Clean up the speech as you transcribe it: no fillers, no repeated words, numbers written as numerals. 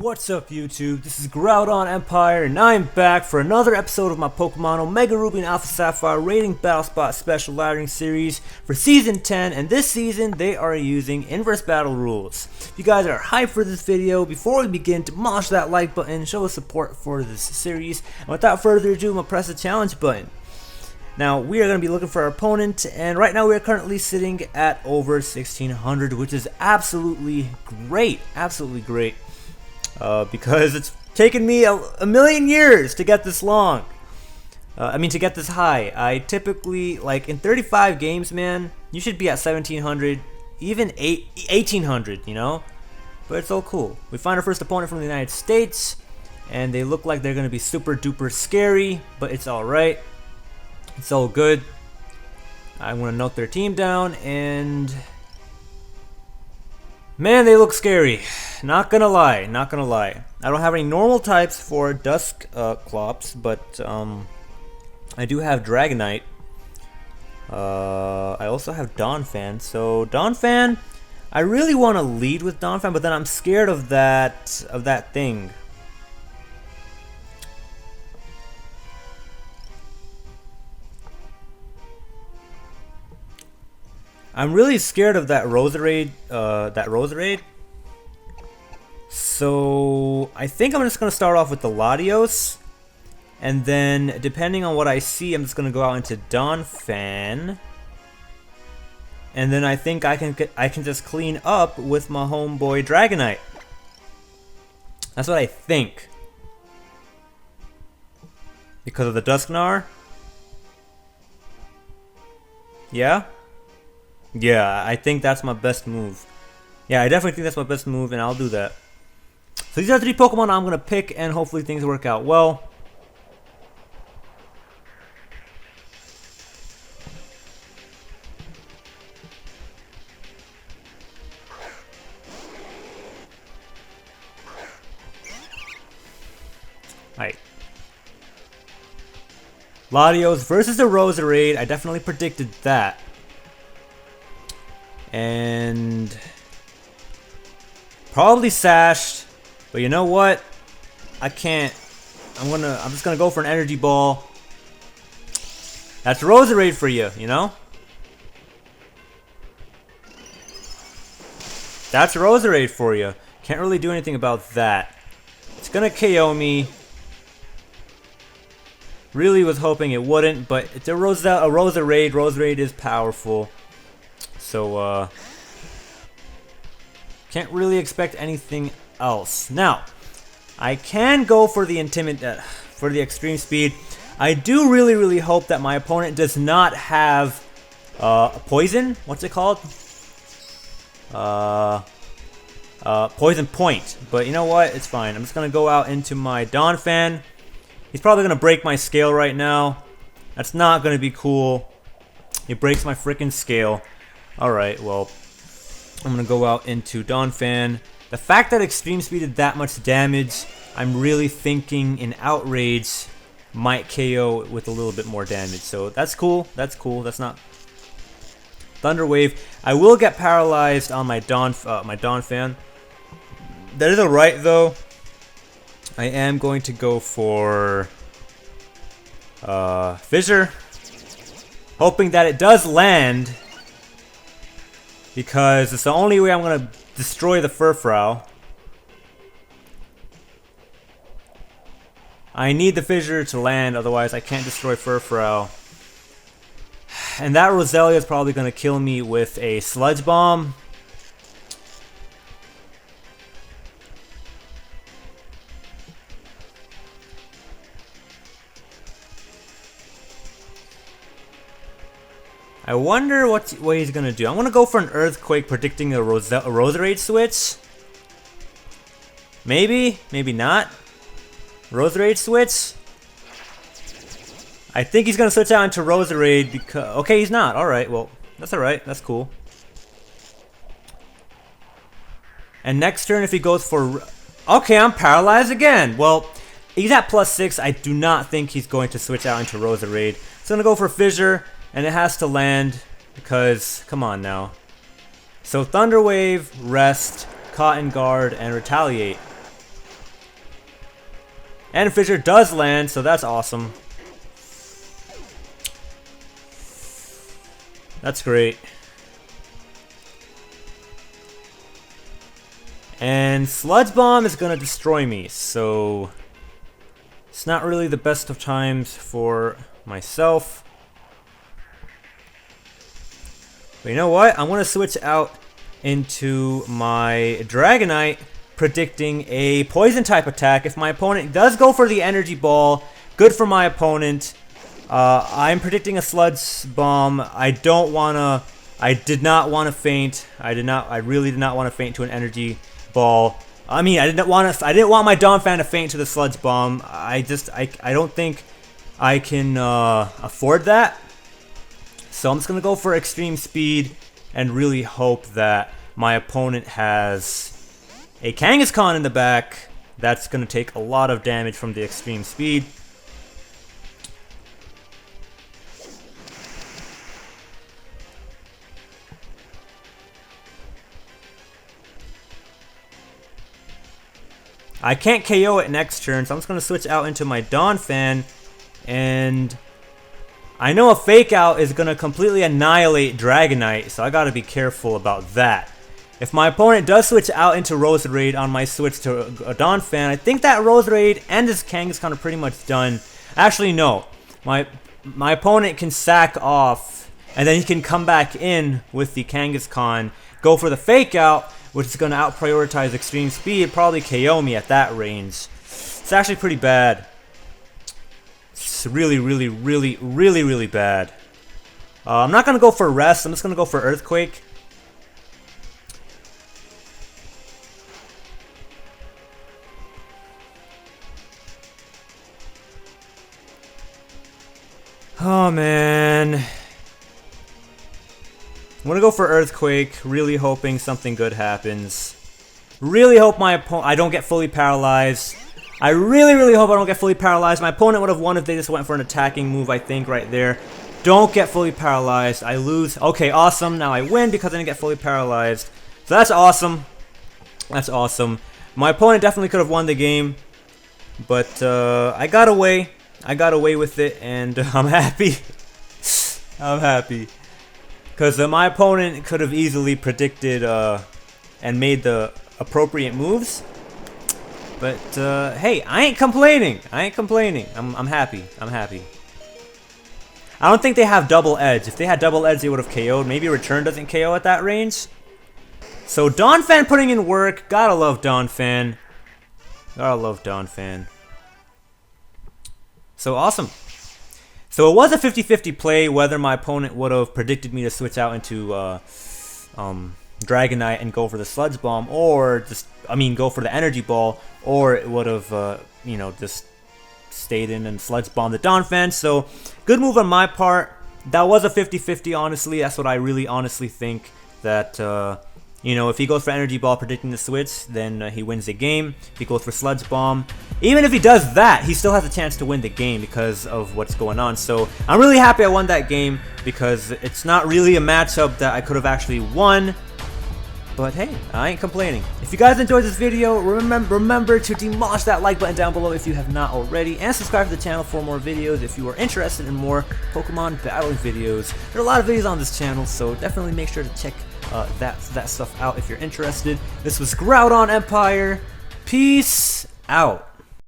What's up YouTube? This is Groudon Empire and I'm back for another episode of my Pokemon Omega Ruby and Alpha Sapphire Rating Battle Spot Special Laddering Series for Season 10, and this season they are using Inverse Battle Rules. If you guys are hyped for this video, before we begin, demolish that like button, show us support for this series, and without further ado, I'm going to press the challenge button. Now, we are going to be looking for our opponent, and right now we are currently sitting at over 1600, which is absolutely great, because it's taken me a million years to get this long. To get this high. I typically, like, in 35 games, man, you should be at 1700, even 1800, you know? But it's all cool. We find our first opponent from the United States, and they look like they're going to be super duper scary, but it's alright. It's all good. I'm going to note their team down, and man, they look scary. Not gonna lie. I don't have any normal types for Dusk Clops, but I do have Dragonite. I also have Donphan. So Donphan, I really want to lead with Donphan, but then I'm scared of that thing. I'm really scared of that Roserade, So I think I'm just gonna start off with the Latios, and then depending on what I see, I'm just gonna go out into Donphan, and then I think I can just clean up with my homeboy Dragonite. That's what I think, because of the Dusknar. Yeah, I think that's my best move. Yeah, I definitely think that's my best move, and I'll do that. So these are 3 Pokemon I'm going to pick, and hopefully things work out well. Alright. Latios versus the Roserade. I definitely predicted that. And probably Sashed, but you know what? I can't. I'm just gonna go for an Energy Ball. That's Roserade for you, you know? That's Roserade for you. Can't really do anything about that. It's gonna KO me. Really was hoping it wouldn't, but it's a Roserade. Roserade is powerful. So, can't really expect anything else. Now, I can go for the for the extreme speed. I do really hope that my opponent does not have poison. What's it called? Poison point. But you know what? It's fine. I'm just gonna go out into my Donphan. He's probably gonna break my scale right now. That's not gonna be cool. He breaks my freaking scale. Alright, well, I'm going to go out into Donphan. The fact that Extreme Speed did that much damage, I'm really thinking an Outrage might KO with a little bit more damage. So that's cool. That's not Thunder Wave. I will get paralyzed on my Donphan. That is alright though. I am going to go for Fissure, hoping that it does land, because it's the only way I'm going to destroy the Furfrou. I need the Fissure to land, otherwise I can't destroy Furfrou. And that Roselia is probably going to kill me with a Sludge Bomb. I wonder what he's gonna do. I'm gonna go for an Earthquake, predicting a Roserade switch. Maybe not. Roserade switch. I think he's gonna switch out into Roserade because. Okay, he's not. All right. Well, that's all right. That's cool. And next turn, if he goes for. Okay, I'm paralyzed again. Well, he's at +6. I do not think he's going to switch out into Roserade. So I'm gonna go for Fissure. And it has to land because, come on now. So Thunder Wave, Rest, Cotton Guard, and Retaliate. And Fissure does land, so that's awesome. That's great. And Sludge Bomb is gonna destroy me, so it's not really the best of times for myself. But you know what? I'm gonna switch out into my Dragonite, predicting a poison type attack. If my opponent does go for the energy ball, good for my opponent. I'm predicting a Sludge Bomb. I did not want to faint. I really did not want to faint to an energy ball. I mean, I didn't want my Donphan to faint to the Sludge Bomb. I don't think I can afford that. So I'm just gonna go for extreme speed and really hope that my opponent has a Kangaskhan in the back. That's gonna take a lot of damage from the extreme speed. I can't KO it next turn, so I'm just going to switch out into my Donphan, and I know a Fake Out is going to completely annihilate Dragonite, so I got to be careful about that. If my opponent does switch out into Roserade on my switch to a Donphan, I think that Roserade and his Kangaskhan are pretty much done. Actually, no. My opponent can sack off, and then he can come back in with the Kangaskhan, go for the Fake Out, which is going to out-prioritize extreme speed, probably KO me at that range. It's actually pretty bad. It's really, really, really, really, really bad. I'm not going to go for Rest. I'm just going to go for Earthquake. Oh, man. I'm gonna go for Earthquake, really hoping something good happens. Really hope I don't get fully paralyzed. I really, really hope I don't get fully paralyzed. My opponent would have won if they just went for an attacking move, I think, right there. Don't get fully paralyzed. I lose. Okay, awesome. Now I win because I didn't get fully paralyzed. So that's awesome. That's awesome. My opponent definitely could have won the game, but I got away. I got away with it, and I'm happy. I'm happy. Because my opponent could have easily predicted and made the appropriate moves. But, hey, I ain't complaining. I ain't complaining. I'm happy. I'm happy. I don't think they have Double Edge. If they had Double Edge, they would have KO'd. Maybe Return doesn't KO at that range. So, Donphan putting in work. Gotta love Donphan. Gotta love Donphan. So, awesome. So it was a 50-50 play whether my opponent would have predicted me to switch out into Dragonite and go for the Sludge Bomb, or go for the Energy Ball, or it would have, just stayed in and Sludge Bomb the Donphan. So good move on my part. That was a 50-50, honestly. That's what I really honestly think, that if he goes for Energy Ball predicting the switch, then he wins the game. If he goes for Sludge Bomb, even if he does that, he still has a chance to win the game because of what's going on. So I'm really happy I won that game, because it's not really a matchup that I could have actually won. But hey, I ain't complaining. If you guys enjoyed this video, remember to demolish that like button down below if you have not already, and subscribe to the channel for more videos if you are interested in more Pokemon battling videos. There are a lot of videos on this channel, so definitely make sure to check that stuff out if you're interested. This was Groudon Empire. Peace out.